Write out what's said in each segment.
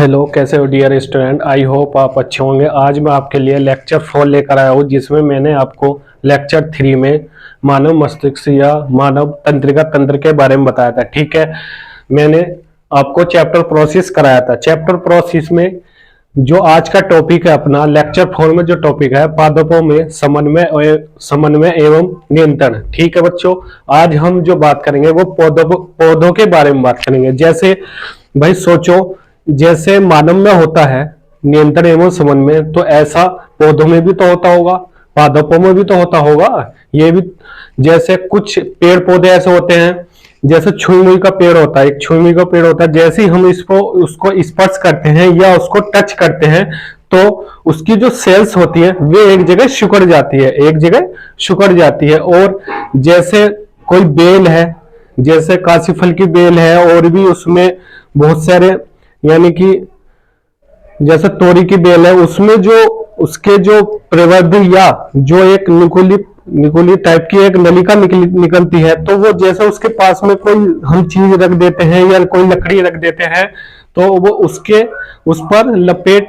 Hello, कैसे हो dear student. I hope आप अच्छे होंगे। आज मैं आपके लिए लेक्चर 4 लेकर आया हूँ, जिसमें मैंने आपको लेक्चर 3 में मानव मस्तिष्क या मानव तंत्रिका तंत्र के बारे में बताया था। ठीक है, मैंने आपको चैप्टर प्रोसेस कराया था। चैप्टर प्रोसेस में जो आज का टॉपिक है अपना लेक्चर 4 में जो टॉपिक है पादपों में समन्वय एवं नियंत्रण। ठीक है बच्चों, आज हम जो बात करेंगे वो पौधों के बारे में बात करेंगे। जैसे भाई सोचो, जैसे मानव में होता है नियंत्रण एवं समन्वय, तो ऐसा पौधों में भी तो होता होगा, पादपों में भी तो होता होगा। ये भी जैसे कुछ पेड़ पौधे ऐसे होते हैं, जैसे छुई मुई का पेड़ होता है, एक छुई मुई का पेड़ होता है, जैसे ही हम इसको उसको स्पर्श करते हैं या उसको टच करते हैं तो उसकी जो सेल्स होती है वे एक जगह सिकुड़ जाती है, एक जगह सिकुड़ जाती है। और जैसे कोई बेल है, जैसे काशीफल की बेल है, और भी उसमें बहुत सारे, यानी कि जैसे तोरी की बेल है, उसमें जो उसके जो प्रवर्ध या जो एक निकोली टाइप की एक नलिका निकलती है, तो वो जैसे उसके पास में कोई हम चीज रख देते हैं या कोई लकड़ी रख देते हैं तो वो उस पर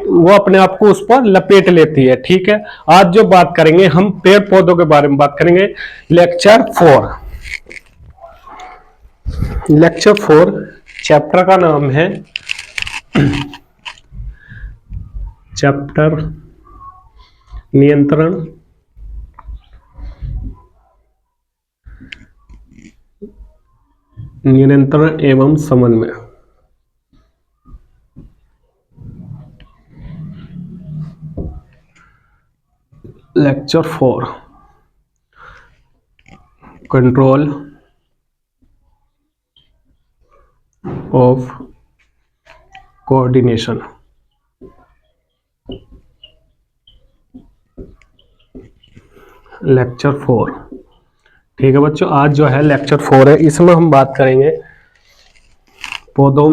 वो अपने आप को उस पर लपेट लेती है। ठीक है, आज जो बात करेंगे हम पेड़ पौधों के बारे में बात करेंगे। लेक्चर 4 चैप्टर का नाम है चैप्टर नियंत्रण एवं समन्वय। Lecture 4 control of coordination. Lecture 4, ठीक है बच्चों, आज जो है लेक्चर 4 है, इसमें हम बात करेंगे पौधों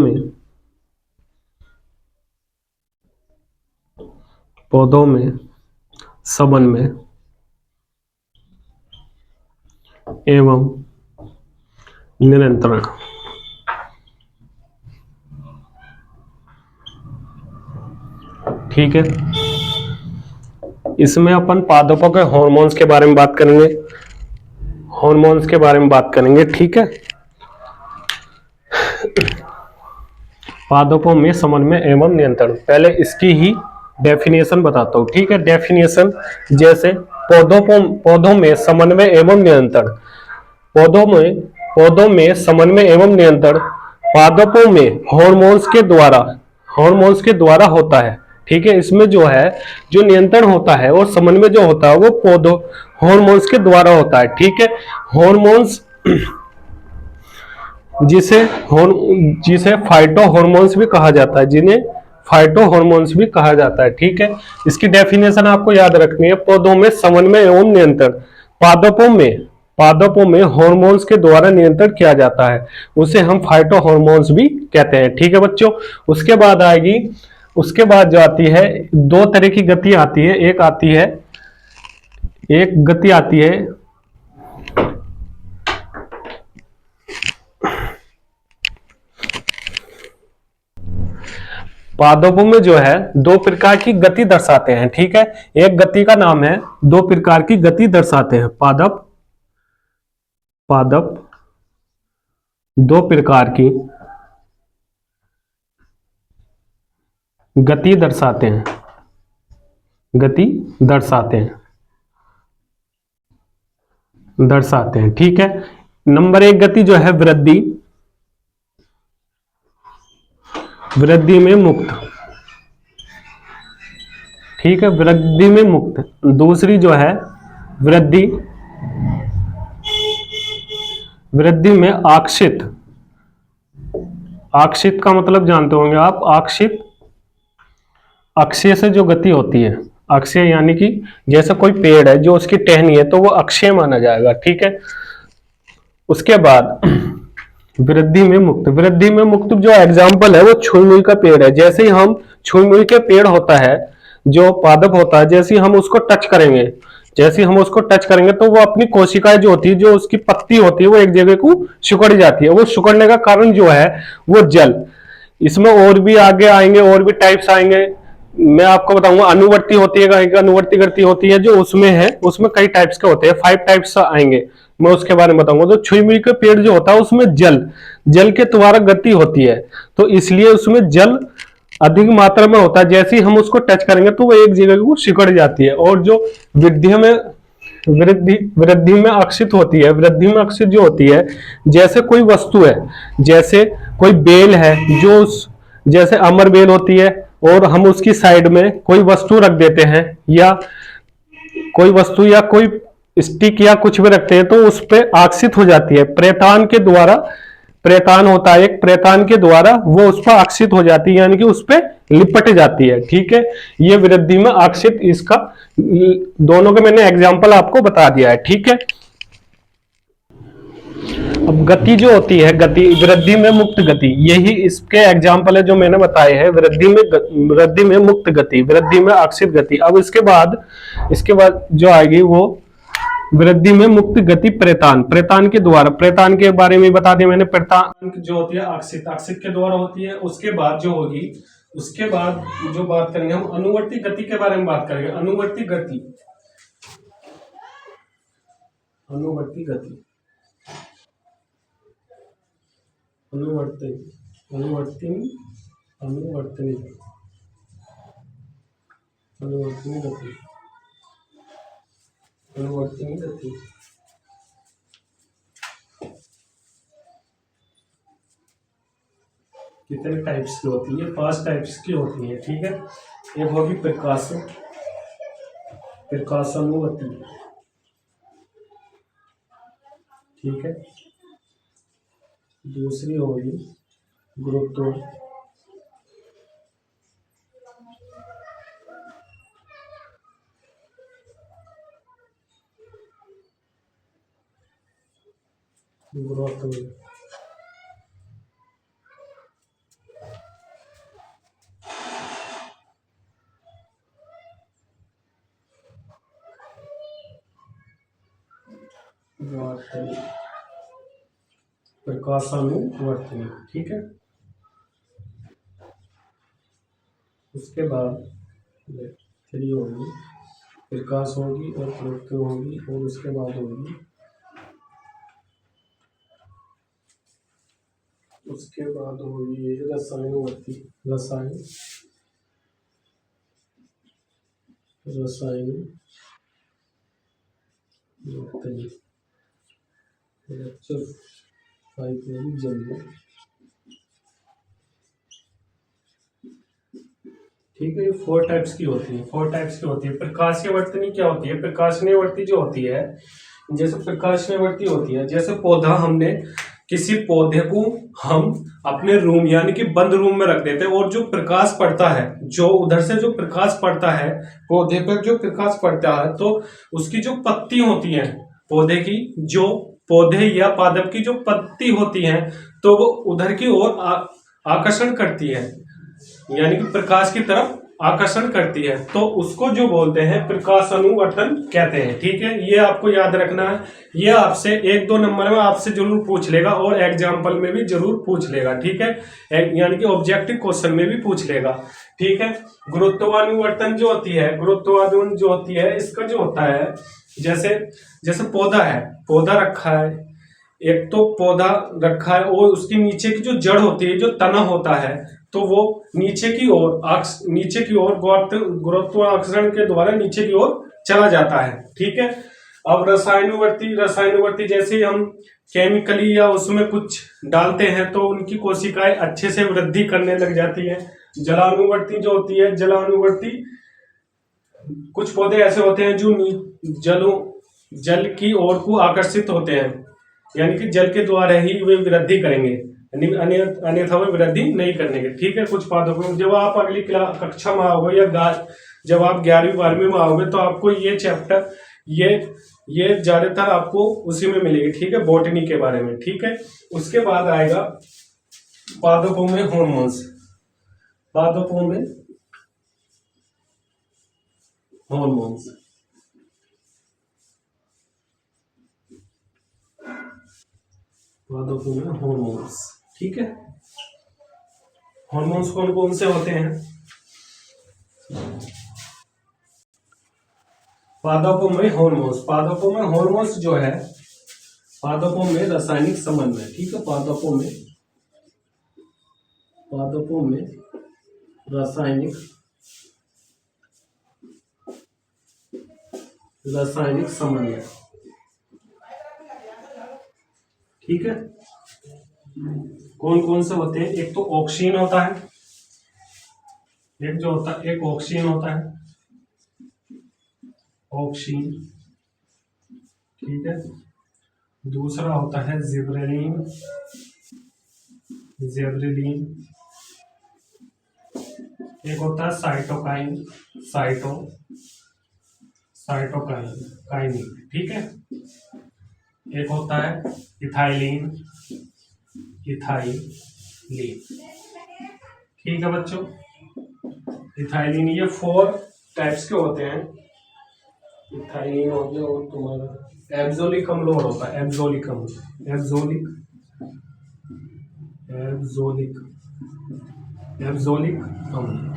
में समन्वय एवं नियंत्रण। ठीक है, इसमें अपन पादपों के हार्मोन्स के बारे में बात करेंगे। ठीक है, पादपों में समन्वय एवं नियंत्रण, पहले इसकी ही डेफिनेशन बताता हूं। ठीक है, डेफिनेशन जैसे पौधों में समन्वय एवं नियंत्रण, पौधों में समन्वय एवं नियंत्रण पादपों में हार्मोन्स के द्वारा होता है। ठीक है, इसमें जो है जो नियंत्रण होता है और समन्वय जो होता है वो पौधों हार्मोन्स के द्वारा होता है। ठीक है, हार्मोन्स जिसे फाइटो हार्मोन्स भी कहा जाता है, जिन्हें फाइटो हार्मोन्स भी कहा जाता है। ठीक है, इसकी डेफिनेशन आपको याद रखनी है। पौधों में समन्वय एवं नियंत्रण पादपों में हार्मोन्स के द्वारा नियंत्रण किया जाता है, उसे हम फाइटो हार्मोन्स भी कहते हैं। ठीक है बच्चों, उसके बाद जो आती है, दो तरह की गति आती है। एक गति आती है पादपों में, जो है दो प्रकार की गति दर्शाते हैं। ठीक है, एक गति का नाम है, दो प्रकार की गति दर्शाते हैं पादप दो प्रकार की गति दर्शाते हैं। ठीक है, नंबर एक गति जो है वृद्धि में मुक्त। ठीक है, वृद्धि में मुक्त। दूसरी जो है वृद्धि में आक्षित। आक्षित का मतलब जानते होंगे आप, अक्षीय से जो गति होती है, अक्षीय यानी कि जैसे कोई पेड़ है जो उसकी टहनी है तो वो अक्षीय माना जाएगा। ठीक है, उसके बाद वृद्धि में मुक्त जो एग्जाम्पल है वो छुई मुई का पेड़ है। जैसे ही हम छुई मुई के पेड़ होता है, जो पादप होता है, जैसे ही हम उसको टच करेंगे तो वो अपनी कोशिकाएं जो होती है, जो उसकी पत्ती होती है, वो एक जगह को सिकुड़ जाती है। वो सिकुड़ने का कारण जो है वो जल, इसमें और भी आगे आएंगे, और भी टाइप्स आएंगे। मैं आपको बताऊंगा, अनुवर्ती होती है, एक अनुवर्ती गति होती है जो उसमें है, उसमें कई टाइप्स के होते हैं, 5 टाइप्स आएंगे, मैं उसके बारे में बताऊंगा। तो छुई मुई के पेड़ जो होता है उसमें जल जल के द्वारा गति होती है, तो इसलिए उसमें जल अधिक मात्रा में होता है। जैसे ही हम उसको टच करेंगे तो वो एक जगह को सिकुड़ जाती है। और जो वृद्धि में वृद्धि वृद्धि में अक्षित होती है, वृद्धि में अक्षित जो होती है, जैसे कोई वस्तु है, जैसे कोई बेल है, जो जैसे अमर बेल होती है, और हम उसकी साइड में कोई वस्तु रख देते हैं, या कोई वस्तु या कोई स्टिक या कुछ भी रखते हैं, तो उस पर आकर्षित हो जाती है प्रेतान के द्वारा। प्रेतान होता है एक, प्रेतान के द्वारा वो उस पर आकर्षित हो जाती है, यानी कि उस पर लिपट जाती है। ठीक है, ये वृद्धि में आकर्षित, इसका दोनों के मैंने एग्जाम्पल आपको बता दिया है। ठीक है, अब गति जो होती है, गति वृद्धि में मुक्त गति, यही इसके एग्जाम्पल है जो मैंने बताए हैं। वृद्धि में मुक्त गति, वृद्धि में आकर्षित गति। अब इसके बाद जो आएगी वो वृद्धि में मुक्त गति प्रेतान, प्रेतान के द्वारा। प्रेतान के बारे में बता दिया मैंने। प्रेतान जो होती है आकर्षित, आकर्षित के द्वारा होती है। उसके बाद जो होगी, उसके बाद जो बात करेंगे हम अनुवर्ती गति के बारे में बात करेंगे। अनुवर्ती गति, अनुवर्ती गति, अनुवर्ती, अनुवर्तिनी, अनुवर्तनी, अनुवर्तनी गति, अनुवर्तनी गति। कितने टाइप्स की होती है? 5 टाइप्स की होती है। ठीक है, एक होगी प्रकाश, प्रकाशानुवर्ती। ठीक है, दूसरी होगी गुरुत्व, गुरुत्व, वर्तनी, प्रकाशानुवर्तनी। ठीक है, उसके बाद 3 होगी प्रकाश होगी, और गुरुत्व होगी, और उसके बाद होगी, उसके बाद होगी रसायनवर्ती, रसायन, रसायन वर्तनी, लेक्चर 5 होगी जल। ठीक है, ये 4 टाइप्स की होती है, 4 टाइप्स की होती है। प्रकाशीय वर्तनी क्या होती है? प्रकाशनीय वर्ती जो होती है, जैसे प्रकाशनीय वर्ती होती है, जैसे पौधा, हमने किसी पौधे को हम अपने रूम यानी कि बंद रूम में रख देते हैं, और जो प्रकाश पड़ता है, जो उधर से जो प्रकाश पड़ता है पौधे पर, जो प्रकाश पड़ता है, तो उसकी जो पत्ती होती है पौधे की, जो पौधे या पादप की जो पत्ती होती है, तो वो उधर की ओर आकर्षण करती है, यानी कि प्रकाश की तरफ आकर्षण करती है, तो उसको जो बोलते हैं प्रकाश अनुवर्तन कहते हैं। ठीक है, ये आपको याद रखना है। ये आपसे 1-2 नंबर में आपसे जरूर पूछ लेगा, और एग्जाम्पल में भी जरूर पूछ लेगा। ठीक है, यानी कि ऑब्जेक्टिव क्वेश्चन में भी पूछ लेगा। ठीक है, गुरुत्वानुवर्तन जो होती है, गुरुत्वानुवर्तन जो होती है, इसका जो होता है, जैसे जैसे पौधा है, पौधा रखा है, एक तो पौधा रखा है, और उसके नीचे की जो जड़ होती है, जो तना होता है, तो वो नीचे की ओर गुरुत्वाकर्षण के द्वारा नीचे की ओर चला जाता है। ठीक है, अब रसायनुवर्ती, रसायनुवर्ती जैसे ही हम केमिकली या उसमें कुछ डालते हैं, तो उनकी कोशिकाएं अच्छे से वृद्धि करने लग जाती है। जलानुवर्ती जो होती है, जलानुवर्ती, कुछ पौधे ऐसे होते हैं जो जल की ओर को आकर्षित होते हैं, यानी कि जल के द्वारा ही वे वृद्धि करेंगे, अन्यथा वे वृद्धि नहीं करेंगे। ठीक है, कुछ पौधों को जब आप अगली कक्षा में आओगे, या जब आप 11वीं 12वीं में आओगे, तो आपको ये चैप्टर, ये ज्यादातर आपको उसी में मिलेगी। ठीक है, बॉटनी के बारे में। ठीक है, उसके बाद आएगा पादपों में हॉर्मोन्स, पादपों में हॉर्मोन्स, पादपों में हॉर्मोन्स। ठीक है, हार्मोन्स कौन कौन से होते हैं? पादपों में हार्मोन्स जो है, पादपों में रासायनिक समन्वय, ठीक है, पादपों में रासायनिक समन्वय, ठीक है। कौन कौन से होते हैं? एक तो ऑक्सीन होता है, एक ऑक्सीन होता है, ऑक्सीन, ठीक है। दूसरा होता है जिब्रेलिन, एक होता है साइटोकाइनिन, ठीक है। एक होता है इथाइलिन, ठीक है बच्चों। इथाइलिन, ये 4 टाइप्स के होते हैं। इथाइलिन हो गया, और तुम्हारा एब्जोलिक अम्ल और होता है, एब्जोलिक अम्ल,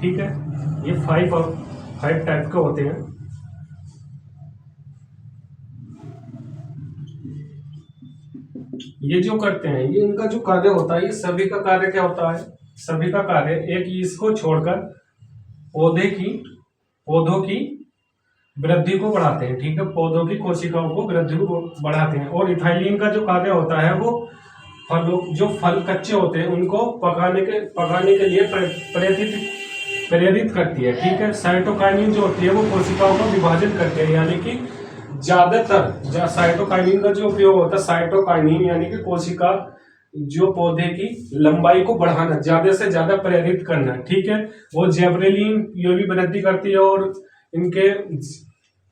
ठीक है। ये 5 टाइप के होते हैं। ये जो करते हैं, ये इनका जो कार्य होता है, ये सभी का कार्य क्या होता है? सभी का कार्य एक इसको छोड़कर पौधों की वृद्धि को बढ़ाते हैं, ठीक है। पौधों की कोशिकाओं को वृद्धि को बढ़ाते हैं। और इथाइलिन का जो कार्य होता है, वो फल कच्चे होते हैं उनको पकाने के लिए प्रेरित करती है, ठीक है। साइटोकाइनिन जो होती है, वो कोशिकाओं का विभाजन करते हैं, यानी कि ज्यादातर साइटोकाइनिन का जो उपयोग होता है, साइटोकाइनिन यानी कि कोशिका जो पौधे की लंबाई को बढ़ाना, ज्यादा से ज्यादा प्रेरित करना, ठीक है। वो जेब्रेलिन ये भी वृद्धि करती है, और इनके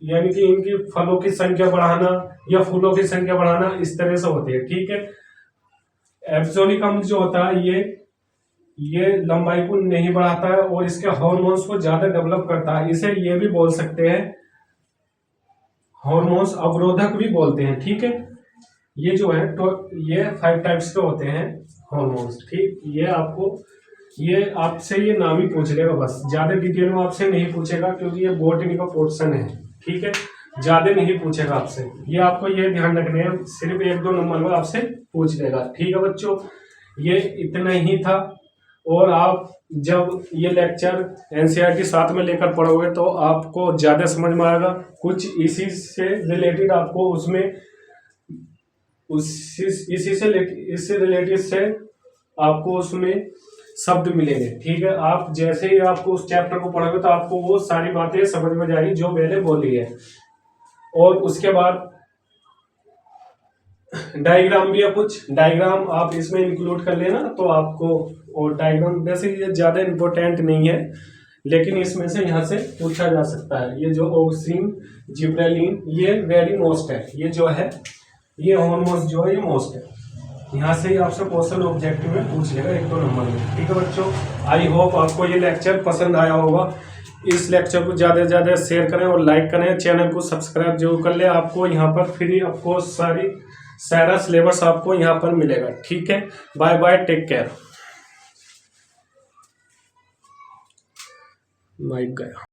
यानी कि इनकी फलों की संख्या बढ़ाना या फूलों की संख्या बढ़ाना, इस तरह से होती है, ठीक है। एब्जोलिक अम्ल जो होता है, ये लंबाई को नहीं बढ़ाता है और इसके हार्मोन्स को ज्यादा डेवलप करता है। इसे ये भी बोल सकते हैं, हार्मोन्स अवरोधक भी बोलते हैं, ठीक है। ये जो है तो ये 5 टाइप्स के होते हैं हार्मोन्स, ठीक। ये आपसे ये नाम ही पूछ लेगा, बस ज्यादा डिटेल में आपसे नहीं पूछेगा, क्योंकि ये बॉटनी का पोर्शन है, ठीक है। ज्यादा नहीं पूछेगा आपसे, ये आपको ये ध्यान रखने हैं, सिर्फ 1-2 नंबर में आपसे पूछ लेगा, ठीक है बच्चों। ये इतना ही था। और आप जब ये लेक्चर एनसीईआरटी साथ में लेकर पढ़ोगे तो आपको ज्यादा समझ में आएगा। कुछ इसी से रिलेटेड आपको उसमें इससे रिलेटेड से आपको उसमें शब्द मिलेंगे, ठीक है। आप जैसे ही आपको उस चैप्टर को पढ़ोगे तो आपको वो सारी बातें समझ में जाएगी जो मैंने बोली है। और उसके बाद डायग्राम भी है, कुछ डायग्राम आप इसमें इंक्लूड कर लेना तो आपको, और डायग्राम वैसे ये ज्यादा इंपॉर्टेंट नहीं है, लेकिन इसमें से यहाँ से पूछा जा सकता है। ये जो ऑक्सीन, जिब्रेलिन, ये वेरी मोस्ट है, ये जो है ये हार्मोन्स जो है ये मोस्ट है। यहाँ से ही आपसे क्वेश्चन ऑब्जेक्टिव में पूछ लेगा 1-2 नंबर में, ठीक है बच्चों। आई होप आपको ये लेक्चर पसंद आया होगा। इस लेक्चर को ज़्यादा से ज़्यादा शेयर करें और लाइक करें, चैनल को सब्सक्राइब जरूर कर लें। आपको यहाँ पर फ्री आपको सारा सिलेबस आपको यहाँ पर मिलेगा, ठीक है। Bye bye, take care. Mic गया।